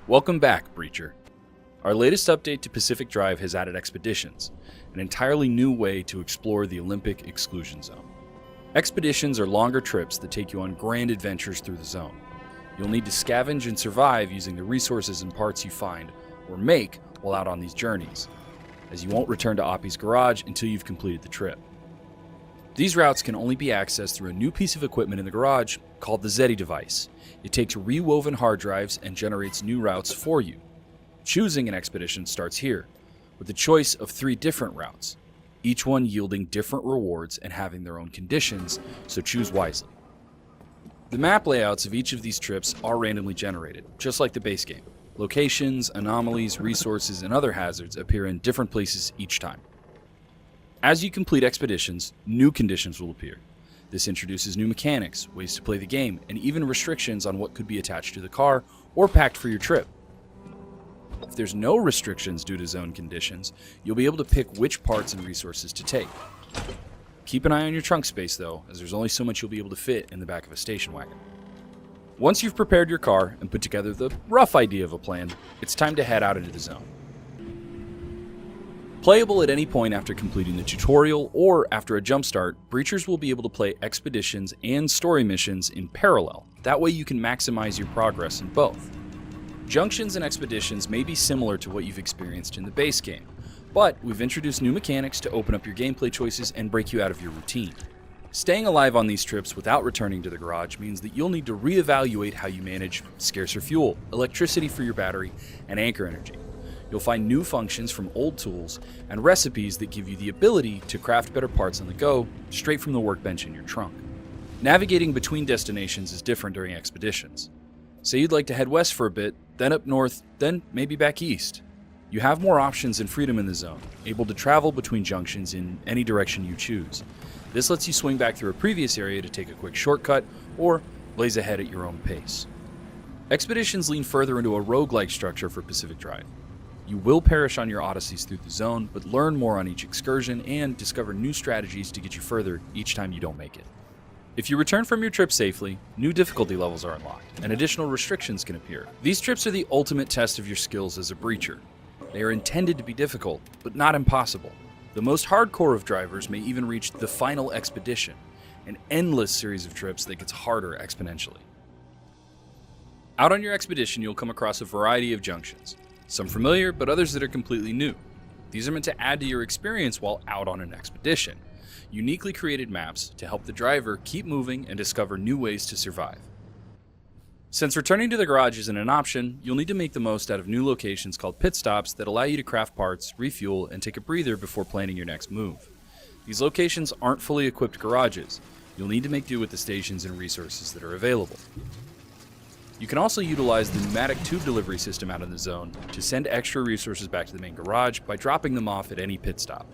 Welcome back, Breacher. Our latest update to Pacific Drive has added expeditions, an entirely new way to explore the Olympic exclusion zone. Expeditions are longer trips that take you on grand adventures through the zone. You'll need to scavenge and survive using the resources and parts you find or make while out on these journeys, as you won't return to Oppie's garage until you've completed the trip. These routes can only be accessed through a new piece of equipment in the garage called the ZETI device. It takes rewoven hard drives and generates new routes for you. Choosing an expedition starts here, with the choice of 3 different routes, each one yielding different rewards and having their own conditions, so choose wisely. The map layouts of each of these trips are randomly generated, just like the base game. Locations, anomalies, resources, and other hazards appear in different places each time. As you complete expeditions, new conditions will appear. This introduces new mechanics, ways to play the game, and even restrictions on what could be attached to the car or packed for your trip. If there's no restrictions due to zone conditions, you'll be able to pick which parts and resources to take. Keep an eye on your trunk space though, as there's only so much you'll be able to fit in the back of a station wagon. Once you've prepared your car and put together the rough idea of a plan, it's time to head out into the zone. Playable at any point after completing the tutorial or after a jump start, Breachers will be able to play expeditions and story missions in parallel. That way you can maximize your progress in both. Junctions and expeditions may be similar to what you've experienced in the base game, but we've introduced new mechanics to open up your gameplay choices and break you out of your routine. Staying alive on these trips without returning to the garage means that you'll need to reevaluate how you manage scarcer fuel, electricity for your battery, and anchor energy. You'll find new functions from old tools and recipes that give you the ability to craft better parts on the go, straight from the workbench in your trunk. Navigating between destinations is different during expeditions. Say you'd like to head west for a bit, then up north, then maybe back east. You have more options and freedom in the zone, able to travel between junctions in any direction you choose. This lets you swing back through a previous area to take a quick shortcut, or blaze ahead at your own pace. Expeditions lean further into a roguelike structure for Pacific Drive. You will perish on your odysseys through the zone, but learn more on each excursion and discover new strategies to get you further each time you don't make it. If you return from your trip safely, new difficulty levels are unlocked, and additional restrictions can appear. These trips are the ultimate test of your skills as a breacher. They are intended to be difficult, but not impossible. The most hardcore of drivers may even reach the final expedition, an endless series of trips that gets harder exponentially. Out on your expedition, you'll come across a variety of junctions. Some familiar, but others that are completely new. These are meant to add to your experience while out on an expedition. Uniquely created maps to help the driver keep moving and discover new ways to survive. Since returning to the garage isn't an option, you'll need to make the most out of new locations called pit stops that allow you to craft parts, refuel, and take a breather before planning your next move. These locations aren't fully equipped garages. You'll need to make do with the stations and resources that are available. You can also utilize the pneumatic tube delivery system out in the zone to send extra resources back to the main garage by dropping them off at any pit stop.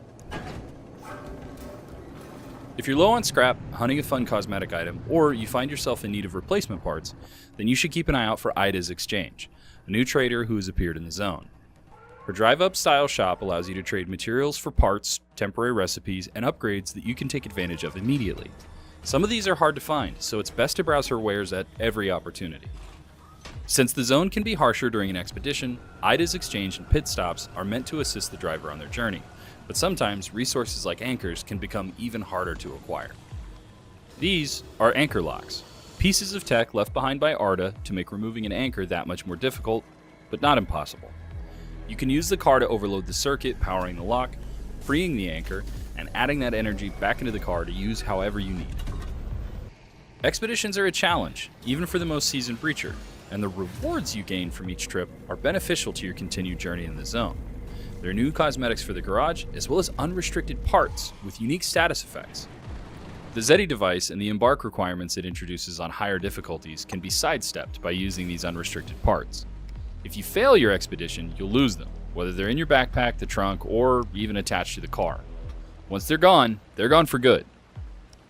If you're low on scrap, hunting a fun cosmetic item, or you find yourself in need of replacement parts, then you should keep an eye out for Ida's Exchange, a new trader who has appeared in the zone. Her drive-up style shop allows you to trade materials for parts, temporary recipes, and upgrades that you can take advantage of immediately. Some of these are hard to find, so it's best to browse her wares at every opportunity. Since the zone can be harsher during an expedition, Ida's Exchange and pit stops are meant to assist the driver on their journey, but sometimes resources like anchors can become even harder to acquire. These are anchor locks, pieces of tech left behind by Arda to make removing an anchor that much more difficult, but not impossible. You can use the car to overload the circuit powering the lock, freeing the anchor, and adding that energy back into the car to use however you need. Expeditions are a challenge, even for the most seasoned breacher, and the rewards you gain from each trip are beneficial to your continued journey in the zone. There are new cosmetics for the garage, as well as unrestricted parts with unique status effects. The ZETI device and the embark requirements it introduces on higher difficulties can be sidestepped by using these unrestricted parts. If you fail your expedition, you'll lose them, whether they're in your backpack, the trunk, or even attached to the car. Once they're gone for good.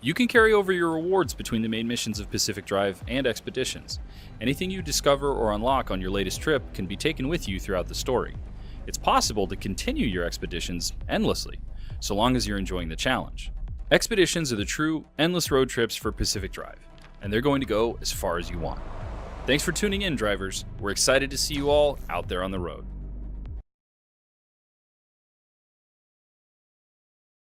You can carry over your rewards between the main missions of Pacific Drive and Expeditions. Anything you discover or unlock on your latest trip can be taken with you throughout the story. It's possible to continue your expeditions endlessly, so long as you're enjoying the challenge. Expeditions are the true, endless road trips for Pacific Drive, and they're going to go as far as you want. Thanks for tuning in, drivers. We're excited to see you all out there on the road.